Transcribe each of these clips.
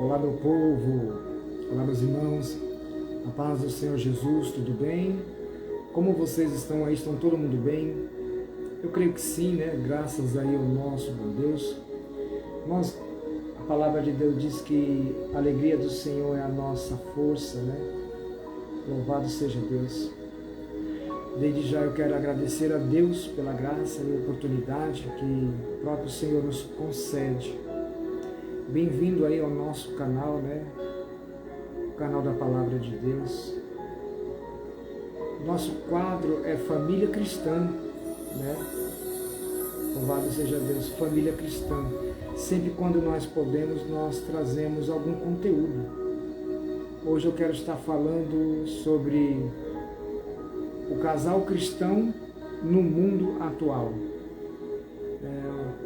Olá, meu povo, olá, meus irmãos, a paz do Senhor Jesus, tudo bem? Como vocês estão aí? Estão todo mundo bem? Eu creio que sim, né? Graças aí ao nosso bom Deus. A palavra de Deus diz que a alegria do Senhor é a nossa força, né? Louvado seja Deus. Desde já eu quero agradecer a Deus pela graça e oportunidade que o próprio Senhor nos concede. Bem-vindo aí ao nosso canal, né? O canal da Palavra de Deus. Nosso quadro é Família Cristã, né? Louvado seja Deus, Família Cristã. Sempre quando nós podemos, nós trazemos algum conteúdo. Hoje eu quero estar falando sobre o casal cristão no mundo atual.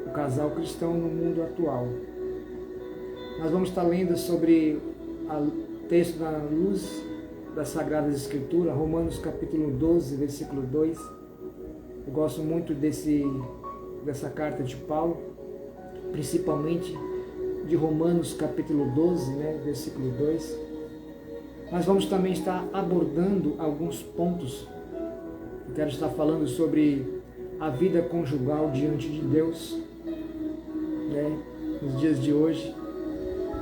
O casal cristão no mundo atual. Nós vamos estar lendo sobre o texto da luz das Sagradas Escrituras, Romanos capítulo 12, versículo 2. Eu gosto muito dessa carta de Paulo, principalmente de Romanos capítulo 12, né, versículo 2. Nós vamos também estar abordando alguns pontos. Eu quero estar falando sobre a vida conjugal diante de Deus, né, nos dias de hoje.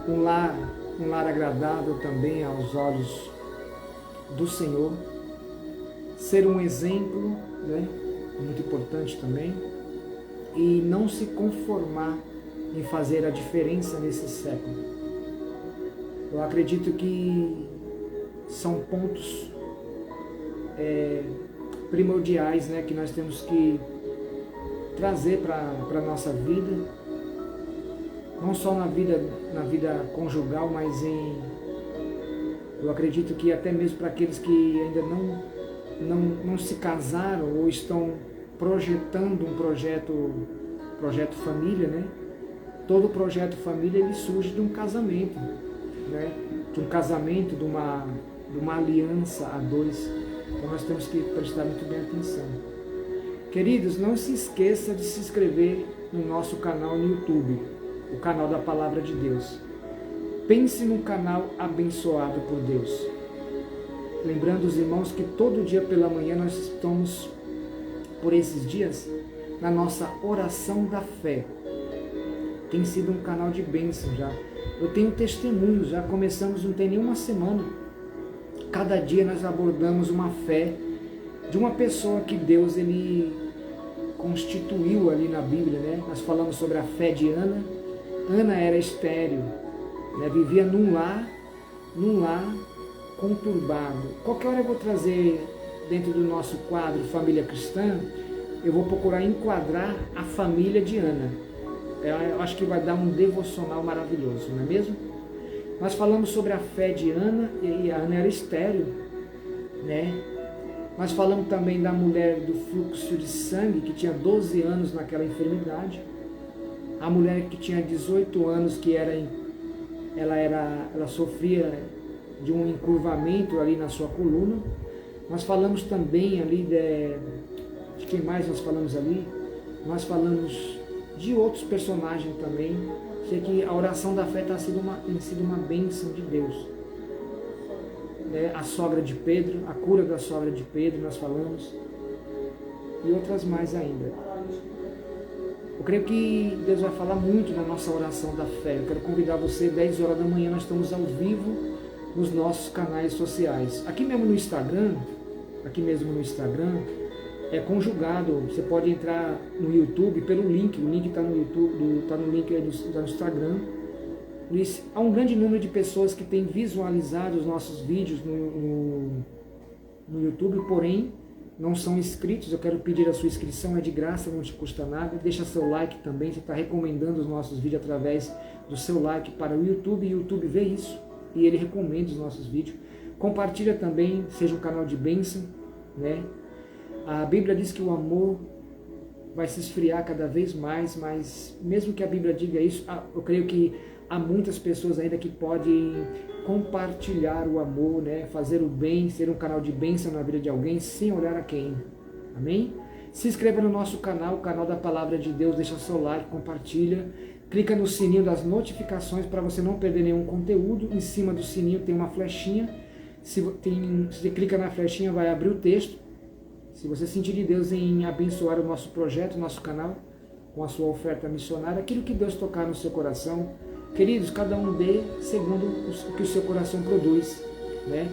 Um lar agradável também aos olhos do Senhor. Ser um exemplo, né, muito importante também. E não se conformar em fazer a diferença nesse século. Eu acredito que são pontos primordiais, né, que nós temos que trazer para a nossa vida, não só na vida conjugal, mas eu acredito que até mesmo para aqueles que ainda não se casaram ou estão projetando um projeto família, né? Todo projeto família ele surge de um casamento, né? De um casamento, de uma aliança a dois. Então nós temos que prestar muito bem atenção. Queridos, não se esqueça de se inscrever no nosso canal no YouTube, o canal da Palavra de Deus. Pense num canal abençoado por Deus. Lembrando os irmãos que todo dia pela manhã nós estamos, por esses dias, na nossa oração da fé. Tem sido um canal de bênção já. Eu tenho testemunhos, já começamos, não tem nenhuma semana. Cada dia nós abordamos uma fé de uma pessoa que Deus ele constituiu ali na Bíblia, né? Nós falamos sobre a fé de Ana. Ana era estéril, né? Vivia num lar conturbado. Qualquer hora eu vou trazer dentro do nosso quadro Família Cristã, eu vou procurar enquadrar a família de Ana. Eu acho que vai dar um devocional maravilhoso, não é mesmo? Nós falamos sobre a fé de Ana, e a Ana era estéril, né? Nós falamos também da mulher do fluxo de sangue, que tinha 12 anos naquela enfermidade. A mulher que tinha 18 anos, que ela sofria de um encurvamento ali na sua coluna. Nós falamos também ali de quem mais nós falamos ali? Nós falamos de outros personagens também. Sei que a oração da fé tem sido uma bênção de Deus. A sogra de Pedro, a cura da sogra de Pedro, nós falamos. E outras mais ainda. Eu creio que Deus vai falar muito na nossa oração da fé. Eu quero convidar você, 10 horas da manhã, nós estamos ao vivo nos nossos canais sociais. Aqui mesmo no Instagram, é conjugado. Você pode entrar no YouTube pelo link. O link está no YouTube, está no link aí do Instagram. Há um grande número de pessoas que têm visualizado os nossos vídeos no YouTube, porém não são inscritos. Eu quero pedir a sua inscrição, é de graça, não te custa nada. Deixa seu like também, você está recomendando os nossos vídeos através do seu like para o YouTube, e o YouTube vê isso e ele recomenda os nossos vídeos. Compartilha também, seja um canal de bênção, né? A Bíblia diz que o amor vai se esfriar cada vez mais, mas mesmo que a Bíblia diga isso, eu creio que há muitas pessoas ainda que podem compartilhar o amor, né? Fazer o bem, ser um canal de bênção na vida de alguém, sem olhar a quem. Amém? Se inscreva no nosso canal, o canal da Palavra de Deus, deixa seu like, compartilha. clica no sininho das notificações para você não perder nenhum conteúdo. Em cima do sininho tem uma flechinha. Se você clica na flechinha, vai abrir o texto. Se você sentir de Deus em abençoar o nosso projeto, o nosso canal, com a sua oferta missionária, aquilo que Deus tocar no seu coração, queridos, cada um dê segundo o que o seu coração produz, né?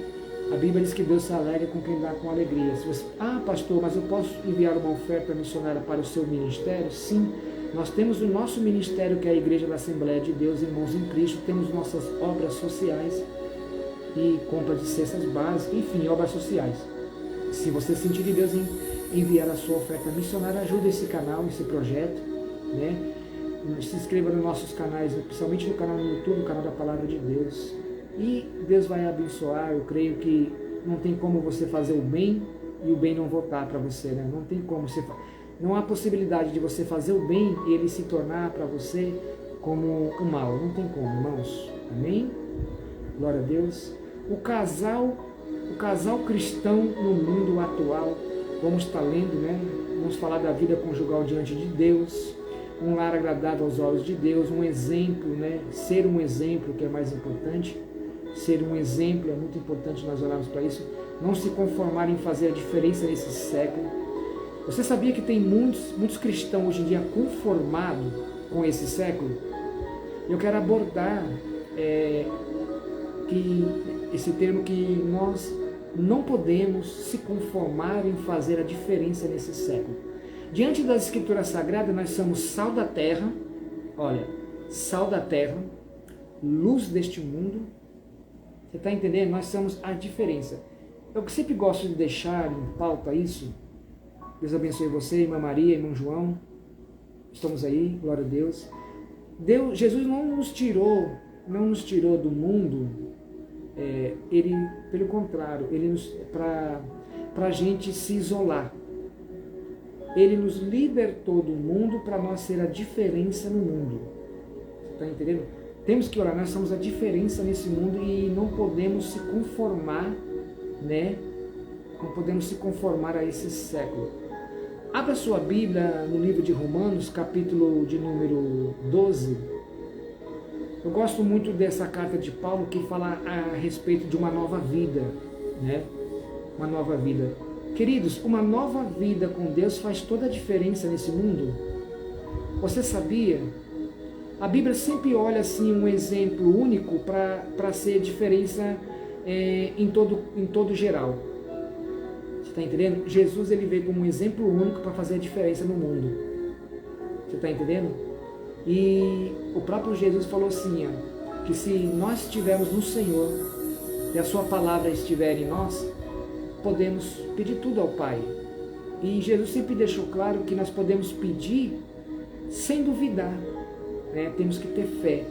A Bíblia diz que Deus se alegra com quem dá com alegria. Se você, pastor, mas eu posso enviar uma oferta missionária para o seu ministério? Sim, nós temos o nosso ministério, que é a Igreja da Assembleia de Deus, Irmãos em Cristo, temos nossas obras sociais e compra de cestas básicas, enfim, obras sociais. Se você sentir de Deus em enviar a sua oferta missionária, ajude esse canal, esse projeto, né? Se inscreva nos nossos canais, principalmente no canal no YouTube, o canal da Palavra de Deus. E Deus vai abençoar. Eu creio que não tem como você fazer o bem e o bem não voltar para você, né? Não tem como não há possibilidade de você fazer o bem e ele se tornar para você como o mal. Não tem como, irmãos. Amém? Glória a Deus. O casal cristão no mundo atual. Vamos estar lendo, né? Vamos falar da vida conjugal diante de Deus, um lar agradável aos olhos de Deus, um exemplo, né? Ser um exemplo, que é mais importante. Ser um exemplo é muito importante, nós olharmos para isso. Não se conformar em fazer a diferença nesse século. Você sabia que tem muitos cristãos hoje em dia conformados com esse século? Eu quero abordar esse termo, que nós não podemos se conformar em fazer a diferença nesse século. Diante das Escrituras Sagradas, nós somos sal da terra, olha, sal da terra, luz deste mundo. Você está entendendo? Nós somos a diferença. Eu sempre gosto de deixar em pauta isso. Deus abençoe você, irmã Maria, irmão João. Estamos aí, glória a Deus. Jesus não nos tirou do mundo. Ele, pelo contrário, para a gente se isolar. Ele nos libertou do mundo para nós ser a diferença no mundo. Você está entendendo? Temos que orar, nós somos a diferença nesse mundo e não podemos se conformar, né? Não podemos se conformar a esse século. Abra sua Bíblia no livro de Romanos, capítulo de número 12. Eu gosto muito dessa carta de Paulo, que fala a respeito de uma nova vida, né? Uma nova vida. Queridos, uma nova vida com Deus faz toda a diferença nesse mundo. Você sabia? A Bíblia sempre olha assim um exemplo único para ser diferença em todo geral. Você está entendendo? Jesus, ele veio como um exemplo único para fazer a diferença no mundo. Você está entendendo? E o próprio Jesus falou assim, que se nós estivermos no Senhor e a sua palavra estiver em nós, podemos pedir tudo ao Pai. E Jesus sempre deixou claro que nós podemos pedir sem duvidar, né? Temos que ter fé,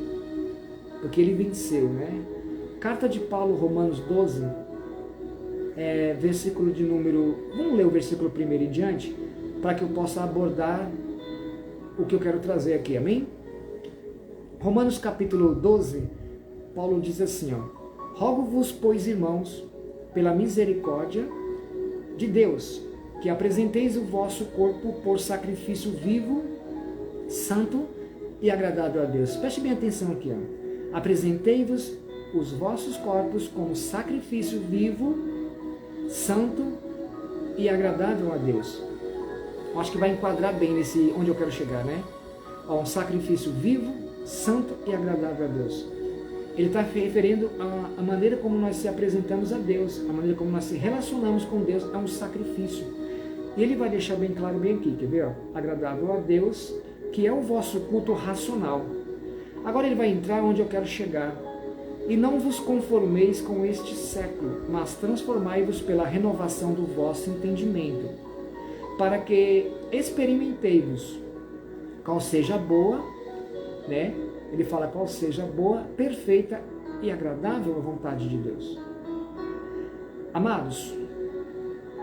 porque ele venceu, né? Carta de Paulo, Romanos 12, versículo de número... Vamos ler o versículo 1 em diante, para que eu possa abordar o que eu quero trazer aqui, amém? Romanos capítulo 12, Paulo diz assim, rogo-vos, pois, irmãos, pela misericórdia de Deus, que apresenteis o vosso corpo por sacrifício vivo, santo e agradável a Deus. Preste bem atenção aqui, apresentei-vos os vossos corpos como sacrifício vivo, santo e agradável a Deus. Eu acho que vai enquadrar bem nesse onde eu quero chegar, né? Um sacrifício vivo, santo e agradável a Deus. Ele está referindo a maneira como nós se apresentamos a Deus, a maneira como nós se relacionamos com Deus é um sacrifício. E ele vai deixar bem claro bem aqui, quer ver? Agradável a Deus, que é o vosso culto racional. Agora ele vai entrar onde eu quero chegar. E não vos conformeis com este século, mas transformai-vos pela renovação do vosso entendimento, para que experimentei-vos qual seja a boa, né? Ele fala qual seja a boa, perfeita e agradável a vontade de Deus. Amados,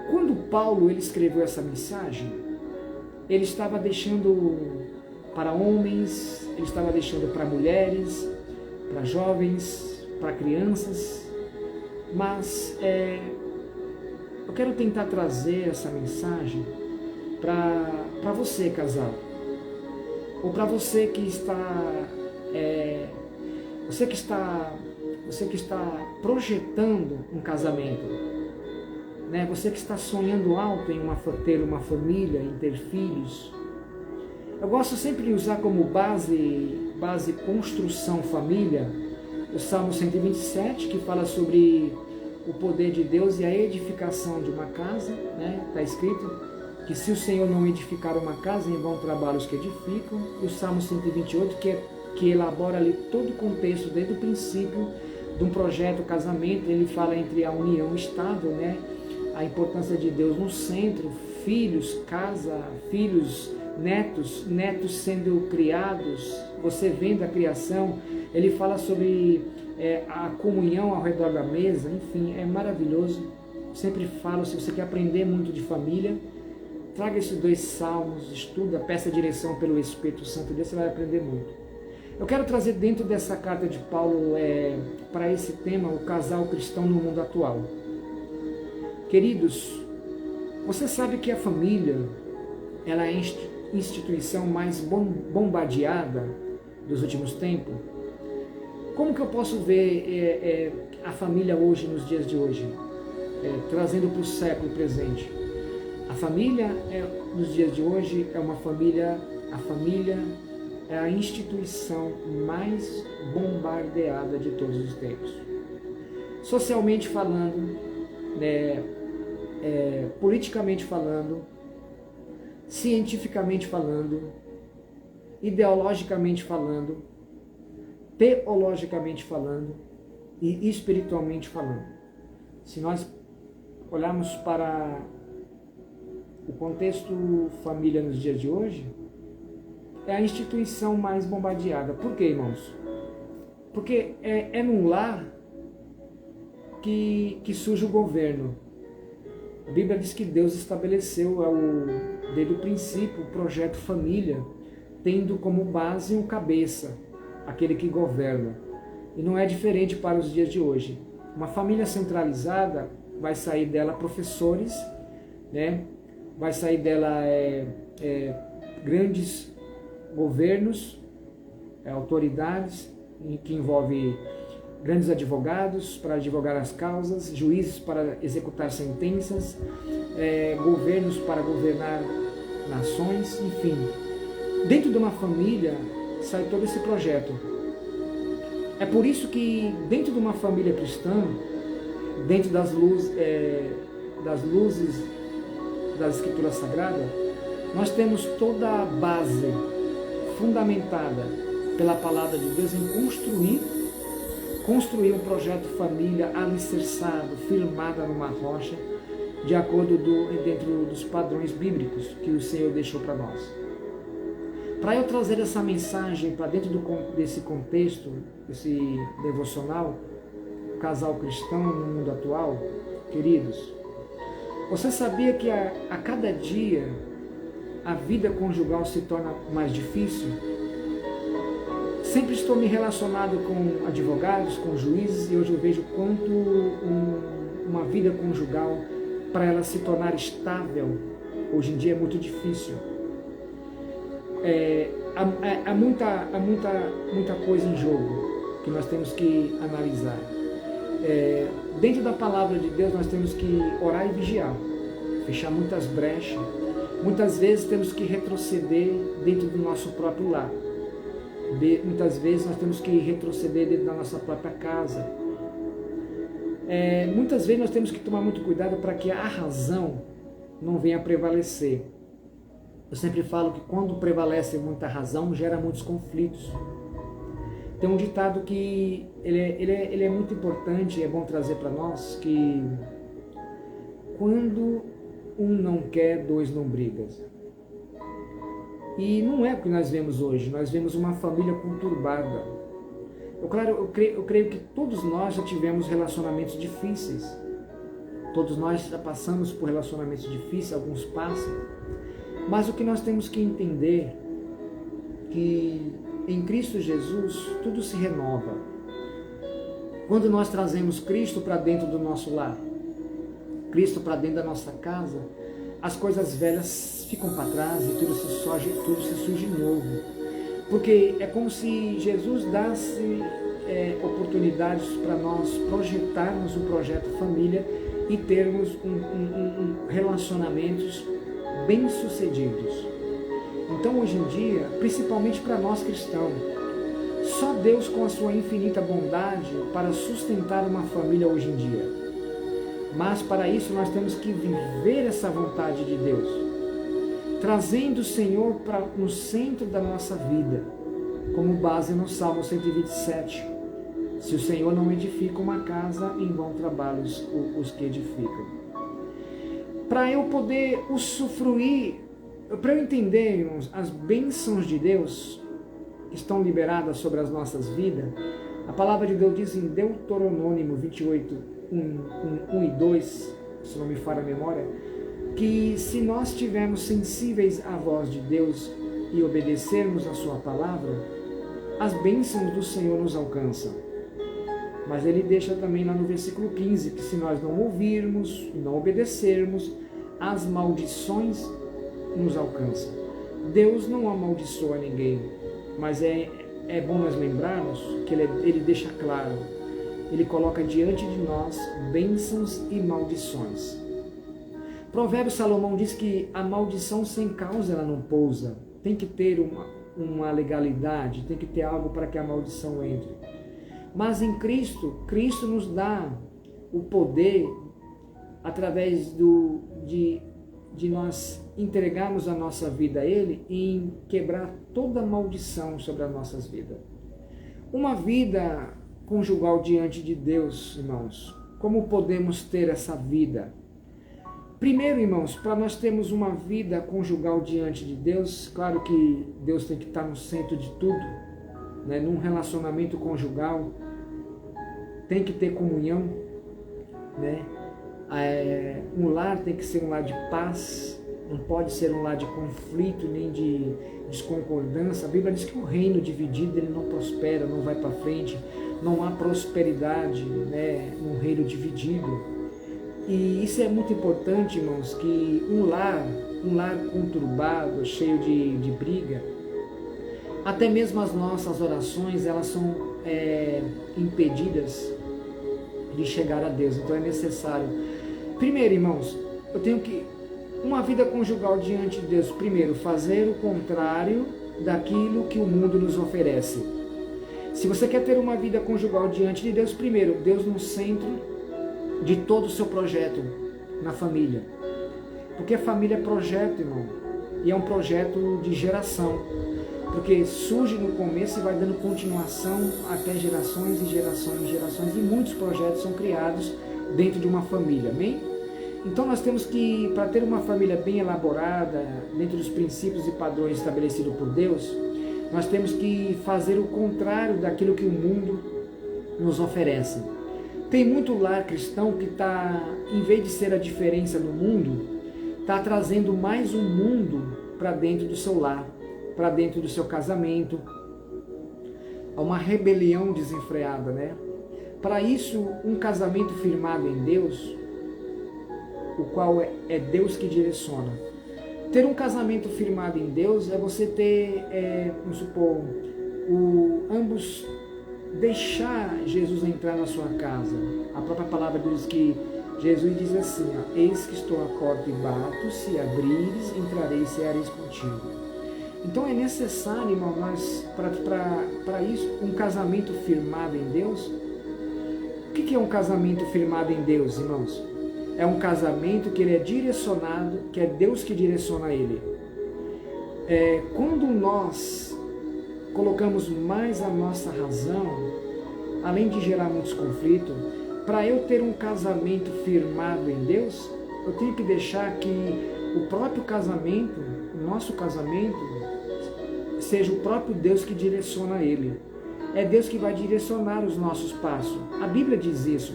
quando Paulo ele escreveu essa mensagem, ele estava deixando para homens, ele estava deixando para mulheres, para jovens, para crianças, mas eu quero tentar trazer essa mensagem para você, casal. ou para você que está, você que está projetando um casamento, né? Você que está sonhando alto em ter uma família, em ter filhos. Eu gosto sempre de usar como base construção família, o Salmo 127, que fala sobre o poder de Deus e a edificação de uma casa, né? Está escrito que se o Senhor não edificar uma casa, em vão trabalhos que edificam. E o Salmo 128, que elabora ali todo o contexto, desde o princípio de um projeto casamento. Ele fala entre a união estável, né? A importância de Deus no centro, filhos, casa, filhos, netos sendo criados, você vendo a criação. Ele fala sobre a comunhão ao redor da mesa, enfim, é maravilhoso. Sempre falo, se você quer aprender muito de família, traga esses 2 salmos, estuda, peça direção pelo Espírito Santo de Deus, você vai aprender muito. Eu quero trazer dentro dessa carta de Paulo, para esse tema, o casal cristão no mundo atual. Queridos, você sabe que a família, ela é a instituição mais bombardeada dos últimos tempos? Como que eu posso ver a família hoje, nos dias de hoje, trazendo para o século presente? A família, nos dias de hoje, a família é a instituição mais bombardeada de todos os tempos. Socialmente falando, politicamente falando, cientificamente falando, ideologicamente falando, teologicamente falando e espiritualmente falando. Se nós olharmos para o contexto família nos dias de hoje, é a instituição mais bombardeada. Por quê, irmãos? Porque é num lar que surge o governo. A Bíblia diz que Deus estabeleceu desde o princípio o projeto família, tendo como base um cabeça, aquele que governa. E não é diferente para os dias de hoje. Uma família centralizada, vai sair dela professores, né? Vai sair dela grandes governos, autoridades, que envolve grandes advogados para advogar as causas, juízes para executar sentenças, governos para governar nações, enfim. Dentro de uma família sai todo esse projeto. É por isso que dentro de uma família cristã, dentro das luzes da Escritura Sagrada, nós temos toda a base fundamentada pela Palavra de Deus em construir um projeto família alicerçado, firmada numa rocha, de acordo dentro dos padrões bíblicos que o Senhor deixou para nós. Para eu trazer essa mensagem para dentro desse contexto, desse devocional, casal cristão no mundo atual, queridos, você sabia que a cada dia a vida conjugal se torna mais difícil? Sempre estou me relacionado com advogados, com juízes, e hoje eu vejo quanto uma vida conjugal, para ela se tornar estável, hoje em dia é muito difícil. Há muita coisa em jogo que nós temos que analisar. Dentro da palavra de Deus nós temos que orar e vigiar, fechar muitas brechas. Muitas vezes temos que retroceder dentro do nosso próprio lar. Muitas vezes nós temos que retroceder dentro da nossa própria casa. Muitas vezes nós temos que tomar muito cuidado para que a razão não venha a prevalecer. Eu sempre falo que quando prevalece muita razão, gera muitos conflitos. Tem um ditado que ele é muito importante, é bom trazer para nós, que quando um não quer, dois não brigam. E não é o que nós vemos hoje, nós vemos uma família conturbada. Eu creio que todos nós já tivemos relacionamentos difíceis. Todos nós já passamos por relacionamentos difíceis, alguns passam. Mas o que nós temos que entender que em Cristo Jesus tudo se renova. Quando nós trazemos Cristo para dentro do nosso lar, Cristo para dentro da nossa casa, as coisas velhas ficam para trás e tudo se surge novo. Porque é como se Jesus desse oportunidades para nós projetarmos um projeto família e termos relacionamentos bem-sucedidos. Então, hoje em dia, principalmente para nós cristãos, só Deus com a sua infinita bondade para sustentar uma família hoje em dia. Mas para isso nós temos que viver essa vontade de Deus, trazendo o Senhor no centro da nossa vida, como base no Salmo 127. Se o Senhor não edifica uma casa, em vão trabalham os que edificam. Para eu poder usufruir, para eu entender, irmãos, as bênçãos de Deus que estão liberadas sobre as nossas vidas, a palavra de Deus diz em Deuteronômio 28, 1 e 2, se não me falha a memória, que se nós estivermos sensíveis à voz de Deus e obedecermos a sua palavra, as bênçãos do Senhor nos alcançam. Mas ele deixa também lá no versículo 15, que se nós não ouvirmos e não obedecermos, as maldições nos alcançam. Deus não amaldiçoa ninguém, mas é bom nós lembrarmos que ele deixa claro, ele coloca diante de nós bênçãos e maldições. Provérbios, Salomão diz que a maldição sem causa ela não pousa, tem que ter uma legalidade, tem que ter algo para que a maldição entre. Mas em Cristo nos dá o poder, através de nós entregarmos a nossa vida a Ele, em quebrar toda maldição sobre as nossas vidas. Uma vida conjugal diante de Deus, irmãos, como podemos ter essa vida? Primeiro, irmãos, para nós termos uma vida conjugal diante de Deus, claro que Deus tem que estar no centro de tudo, né? Num relacionamento conjugal, tem que ter comunhão, né? Um lar tem que ser um lar de paz, não pode ser um lar de conflito nem de desconcordância. A Bíblia diz que o reino dividido ele não prospera, não vai para frente, não há prosperidade, né, num reino dividido. E isso é muito importante, irmãos, que um lar conturbado, cheio de briga, até mesmo as nossas orações, elas são impedidas de chegar a Deus. Então é necessário, primeiro, irmãos, eu tenho que, uma vida conjugal diante de Deus, primeiro, fazer o contrário daquilo que o mundo nos oferece. Se você quer ter uma vida conjugal diante de Deus, primeiro, Deus no centro de todo o seu projeto na família. Porque a família é projeto, irmão, e é um projeto de geração. Porque surge no começo e vai dando continuação até gerações e gerações e gerações, e muitos projetos são criados dentro de uma família, amém? Então nós temos que, para ter uma família bem elaborada, dentro dos princípios e padrões estabelecidos por Deus, nós temos que fazer o contrário daquilo que o mundo nos oferece. Tem muito lar cristão que está, em vez de ser a diferença no mundo, está trazendo mais um mundo para dentro do seu lar, para dentro do seu casamento. Há uma rebelião desenfreada, né? Para isso, um casamento firmado em Deus, o qual é Deus que direciona. Ter um casamento firmado em Deus é você ter, vamos supor, ambos deixar Jesus entrar na sua casa. A própria palavra diz que Jesus diz assim, ó, eis que estou à porta e bato, se abrires, entrarei e ceareis contigo. Então é necessário, irmão, nós, para isso, um casamento firmado em Deus. O que é um casamento firmado em Deus, irmãos? É um casamento que ele é direcionado, que é Deus que direciona ele. Quando nós colocamos mais a nossa razão, além de gerar muitos conflitos, para eu ter um casamento firmado em Deus, eu tenho que deixar que o próprio casamento, o nosso casamento, seja o próprio Deus que direciona ele. É Deus que vai direcionar os nossos passos. A Bíblia diz isso.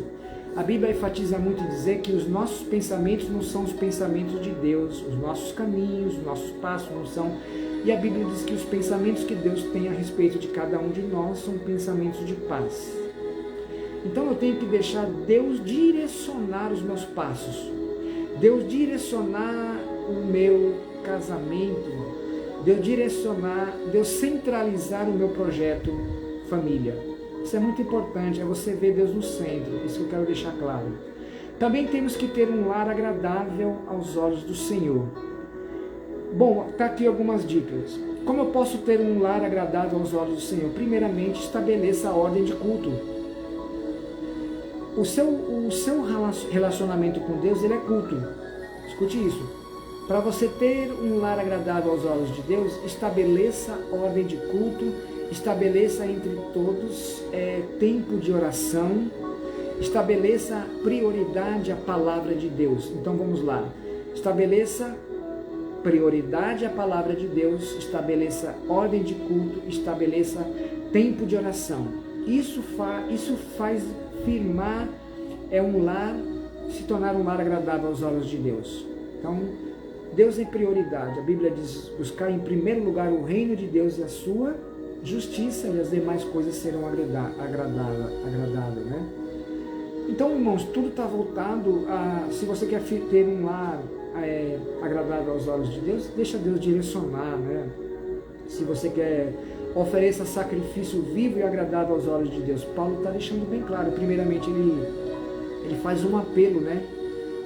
A Bíblia enfatiza muito em dizer que os nossos pensamentos não são os pensamentos de Deus, os nossos caminhos, os nossos passos não são. E a Bíblia diz que os pensamentos que Deus tem a respeito de cada um de nós são pensamentos de paz. Então eu tenho que deixar Deus direcionar os meus passos, Deus direcionar o meu casamento, de eu direcionar, de eu centralizar o meu projeto família. Isso é muito importante, é você ver Deus no centro, isso que eu quero deixar claro. Também temos que ter um lar agradável aos olhos do Senhor. Bom, está aqui algumas dicas. Como eu posso ter um lar agradável aos olhos do Senhor? Primeiramente, estabeleça a ordem de culto. O seu relacionamento com Deus, ele é culto. Escute isso. Para você ter um lar agradável aos olhos de Deus, estabeleça ordem de culto, estabeleça entre todos tempo de oração, estabeleça prioridade à palavra de Deus. Então vamos lá. Estabeleça prioridade à palavra de Deus, estabeleça ordem de culto, estabeleça tempo de oração. Isso faz firmar um lar, se tornar um lar agradável aos olhos de Deus. Então, Deus é prioridade. A Bíblia diz: buscar em primeiro lugar o reino de Deus e a sua justiça, e as demais coisas serão agradáveis, né? Então, irmãos, tudo está voltado a, se você quer ter um lar agradável aos olhos de Deus, deixa Deus direcionar, né? Se você quer, ofereça sacrifício vivo e agradável aos olhos de Deus. Paulo está deixando bem claro. Primeiramente, ele faz um apelo, né?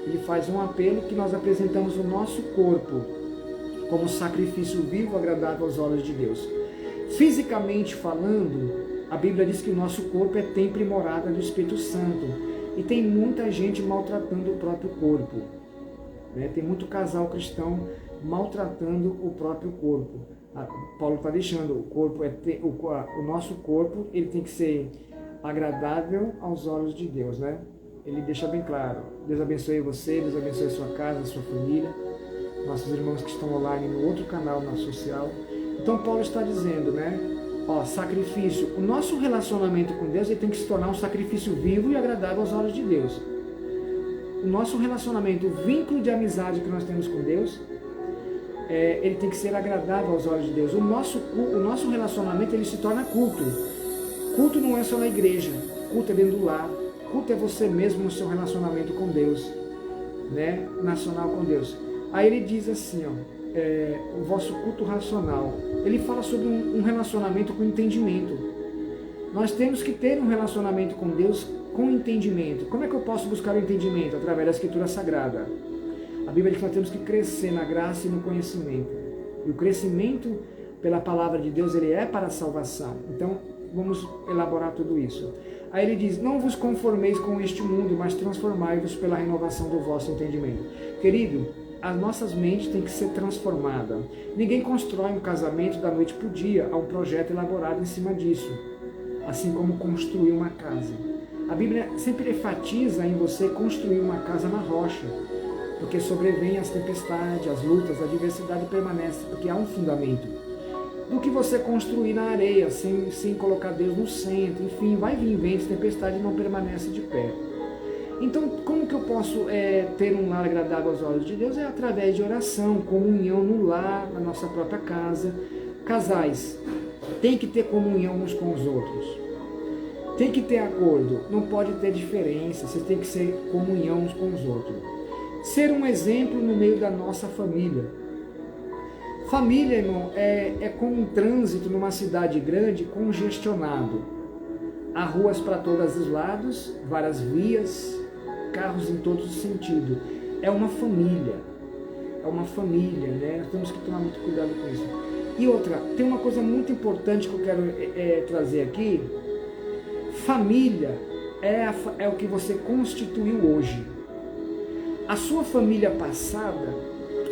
Ele faz um apelo que nós apresentamos o nosso corpo como sacrifício vivo, agradável aos olhos de Deus. Fisicamente falando, a Bíblia diz que o nosso corpo é templo e morada do Espírito Santo. E tem muita gente maltratando o próprio corpo, né? Tem muito casal cristão maltratando o próprio corpo. Paulo está deixando, o nosso corpo, ele tem que ser agradável aos olhos de Deus, né? Ele deixa bem claro. Deus abençoe você, Deus abençoe a sua casa, a sua família, nossos irmãos que estão online no outro canal, na social. Então Paulo está dizendo, né? Sacrifício. O nosso relacionamento com Deus, ele tem que se tornar um sacrifício vivo e agradável aos olhos de Deus. O nosso relacionamento, o vínculo de amizade que nós temos com Deus, ele tem que ser agradável aos olhos de Deus. O nosso relacionamento, ele se torna culto. Culto não é só na igreja, culto é dentro do lar, culto é você mesmo no seu relacionamento com Deus, né? Nacional com Deus. Aí ele diz assim, o vosso culto racional. Ele fala sobre um relacionamento com entendimento. Nós temos que ter um relacionamento com Deus com entendimento. Como é que eu posso buscar o entendimento? Através da Escritura Sagrada. A Bíblia diz que nós temos que crescer na graça e no conhecimento. E o crescimento pela palavra de Deus, ele é para a salvação. Então, vamos elaborar tudo isso. Aí ele diz: não vos conformeis com este mundo, mas transformai-vos pela renovação do vosso entendimento. Querido, as nossas mentes têm que ser transformadas. Ninguém constrói um casamento da noite para o dia. Há um projeto elaborado em cima disso. Assim como construir uma casa. A Bíblia sempre enfatiza em você construir uma casa na rocha. Porque sobrevêm as tempestades, as lutas, a adversidade permanece, porque há um fundamento. Do que você construir na areia, sem colocar Deus no centro, enfim, vai vir ventos, tempestade e não permanece de pé. Então, como que eu posso ter um lar agradável aos olhos de Deus? É através de oração, comunhão no lar, na nossa própria casa. Casais, tem que ter comunhão uns com os outros. Tem que ter acordo, não pode ter diferença, você tem que ser comunhão uns com os outros. Ser um exemplo no meio da nossa família. Família, irmão, é como um trânsito numa cidade grande congestionado. Há ruas para todos os lados, várias vias, carros em todos os sentidos. É uma família, né? Nós temos que tomar muito cuidado com isso. E outra, tem uma coisa muito importante que eu quero trazer aqui. Família é o que você constituiu hoje. A sua família passada,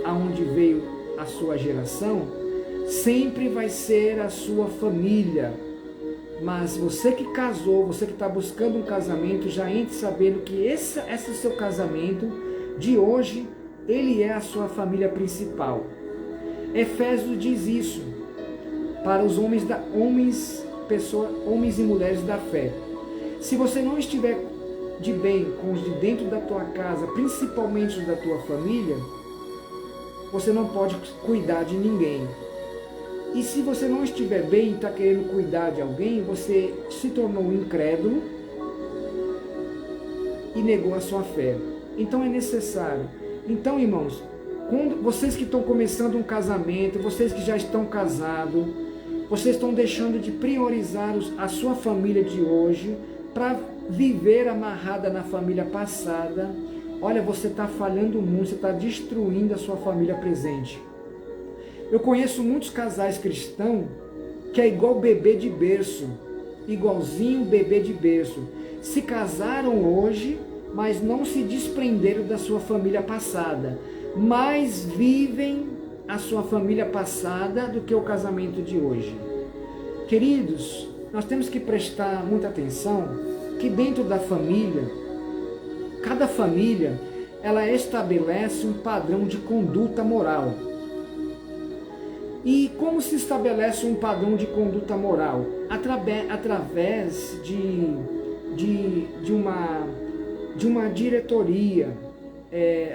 aonde veio a sua geração, sempre vai ser a sua família. Mas você que casou, você que está buscando um casamento, já entre sabendo que esse seu casamento de hoje, ele é a sua família principal. Efésios diz isso para os homens e mulheres da fé. Se você não estiver de bem com os de dentro da tua casa, principalmente os da tua família, você não pode cuidar de ninguém. E se você não estiver bem e está querendo cuidar de alguém, você se tornou incrédulo e negou a sua fé. Então é necessário. Então, irmãos, Vocês que estão começando um casamento, vocês que já estão casados, vocês estão deixando de priorizar a sua família de hoje para viver amarrada na família passada. Olha, você está falhando muito, você está destruindo a sua família presente. Eu conheço muitos casais cristãos que é igual bebê de berço, igualzinho bebê de berço. Se casaram hoje, mas não se desprenderam da sua família passada. Mais vivem a sua família passada do que o casamento de hoje. Queridos, nós temos que prestar muita atenção que dentro da família, cada família, ela estabelece um padrão de conduta moral. E como se estabelece um padrão de conduta moral? Através de uma diretoria,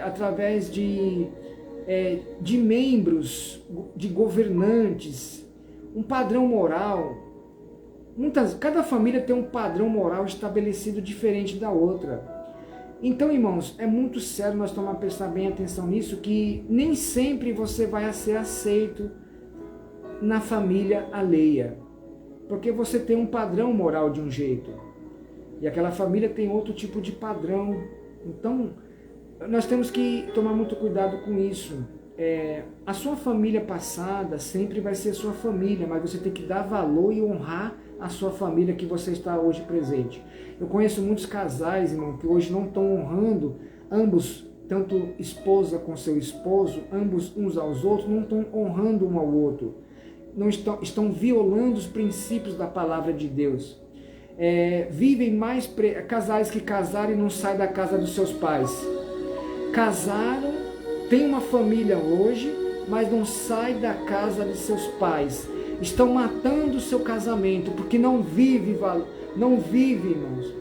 através de membros, de governantes, um padrão moral. Cada família tem um padrão moral estabelecido diferente da outra. Então, irmãos, é muito sério nós prestar bem atenção nisso, que nem sempre você vai ser aceito na família alheia, porque você tem um padrão moral de um jeito, e aquela família tem outro tipo de padrão. Então, nós temos que tomar muito cuidado com isso. A sua família passada sempre vai ser sua família, mas você tem que dar valor e honrar a sua família que você está hoje presente. Eu conheço muitos casais, irmão, que hoje não estão honrando ambos, tanto esposa com seu esposo, ambos uns aos outros, não estão honrando um ao outro. Não estão violando os princípios da palavra de Deus. Vivem mais casais que casaram e não saem da casa dos seus pais. Casaram, tem uma família hoje, mas não sai da casa de seus pais. Estão matando o seu casamento, porque não vive, irmãos.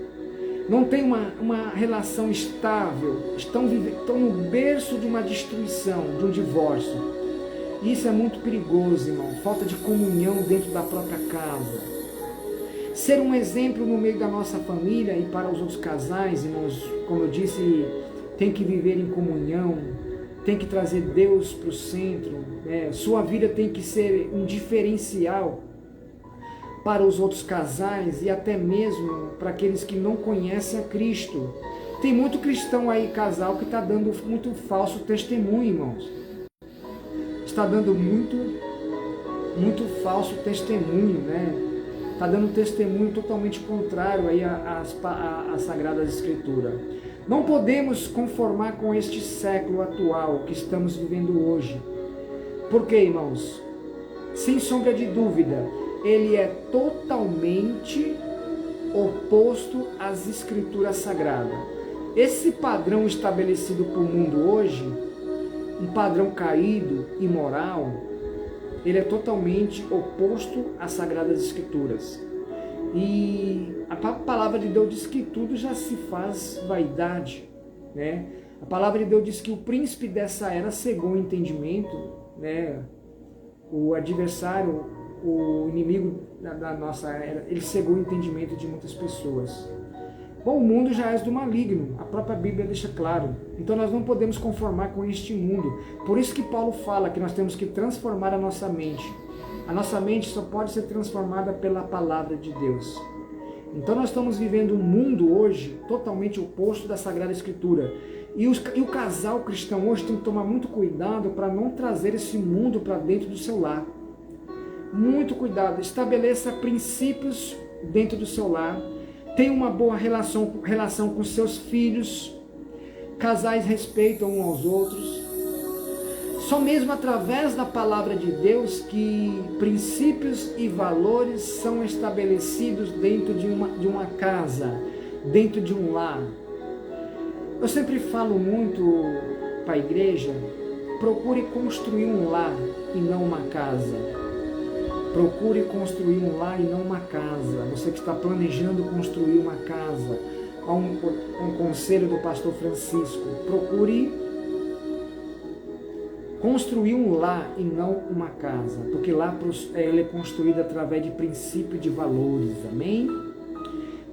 Não tem uma relação estável. Estão no berço de uma destruição, de um divórcio. Isso é muito perigoso, irmão. Falta de comunhão dentro da própria casa. Ser um exemplo no meio da nossa família e para os outros casais, irmãos, como eu disse, tem que viver em comunhão, tem que trazer Deus para o centro. Sua vida tem que ser um diferencial para os outros casais e até mesmo para aqueles que não conhecem a Cristo. Tem muito cristão aí, casal, que está dando muito falso testemunho, irmãos. Está dando muito falso testemunho, né? Está dando testemunho totalmente contrário aí à Sagrada Escritura. Não podemos conformar com este século atual que estamos vivendo hoje. Por quê, irmãos? Sem sombra de dúvida, ele é totalmente oposto às Escrituras Sagradas. Esse padrão estabelecido para o mundo hoje, um padrão caído, imoral, ele é totalmente oposto às Sagradas Escrituras. E a palavra de Deus diz que tudo já se faz vaidade, né? A palavra de Deus diz que o príncipe dessa era cegou o entendimento, né? O adversário, o inimigo da nossa era, ele cegou o entendimento de muitas pessoas. Bom, o mundo já é do maligno, a própria Bíblia deixa claro. Então nós não podemos conformar com este mundo. Por isso que Paulo fala que nós temos que transformar a nossa mente. A nossa mente só pode ser transformada pela palavra de Deus. Então nós estamos vivendo um mundo hoje totalmente oposto da Sagrada Escritura. E o casal cristão hoje tem que tomar muito cuidado para não trazer esse mundo para dentro do seu lar. Muito cuidado, estabeleça princípios dentro do seu lar. Tenha uma boa relação com seus filhos. Casais respeitam uns aos outros. Só mesmo através da palavra de Deus que princípios e valores são estabelecidos dentro de uma casa, dentro de um lar. Eu sempre falo muito para a igreja, procure construir um lar e não uma casa. Procure construir um lar e não uma casa. Você que está planejando construir uma casa, há um conselho do pastor Francisco, procure construir um lar e não uma casa, porque lá ele é construído através de princípios de valores, amém?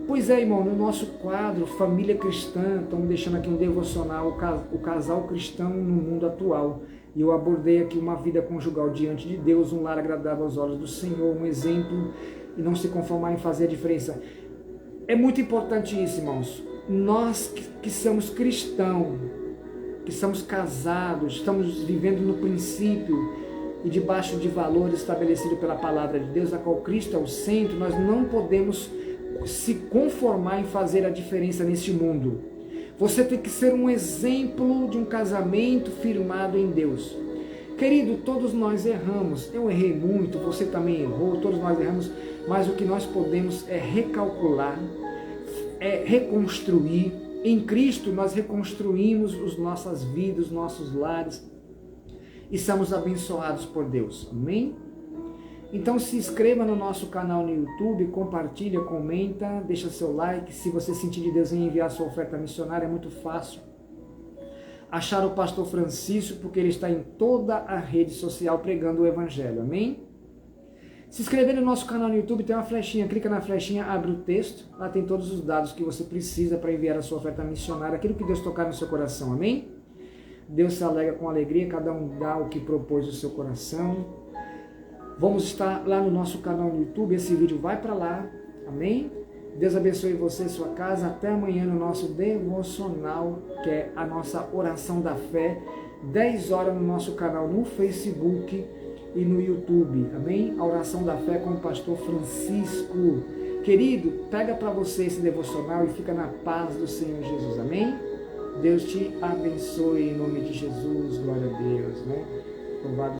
Pois é, irmão, no nosso quadro Família Cristã, estamos deixando aqui um devocional, o casal cristão no mundo atual. E eu abordei aqui uma vida conjugal diante de Deus, um lar agradável aos olhos do Senhor, um exemplo, e não se conformar em fazer a diferença. É muito importante isso, irmãos. Nós que somos cristãos, que somos casados, estamos vivendo no princípio e debaixo de valores estabelecidos pela palavra de Deus, a qual Cristo é o centro, nós não podemos se conformar em fazer a diferença neste mundo. Você tem que ser um exemplo de um casamento firmado em Deus. Querido, todos nós erramos. Eu errei muito, você também errou, todos nós erramos, mas o que nós podemos é recalcular, é reconstruir. Em Cristo nós reconstruímos as nossas vidas, os nossos lares e somos abençoados por Deus. Amém? Então se inscreva no nosso canal no YouTube, compartilha, comenta, deixa seu like. Se você sentir de Deus em enviar sua oferta missionária, é muito fácil. Achar o pastor Francisco, porque ele está em toda a rede social pregando o Evangelho. Amém? Se inscrever no nosso canal no YouTube, tem uma flechinha, clica na flechinha, abre o texto, lá tem todos os dados que você precisa para enviar a sua oferta missionária, aquilo que Deus tocar no seu coração. Amém? Deus se alegra com alegria, cada um dá o que propôs no seu coração. Vamos estar lá no nosso canal no YouTube, esse vídeo vai para lá, amém? Deus abençoe você e sua casa, até amanhã no nosso devocional, que é a nossa oração da fé, 10 horas no nosso canal no Facebook e no YouTube, amém? A oração da fé com o pastor Francisco. Querido, pega para você esse devocional e fica na paz do Senhor Jesus, amém? Deus te abençoe em nome de Jesus, glória a Deus, né? Louvado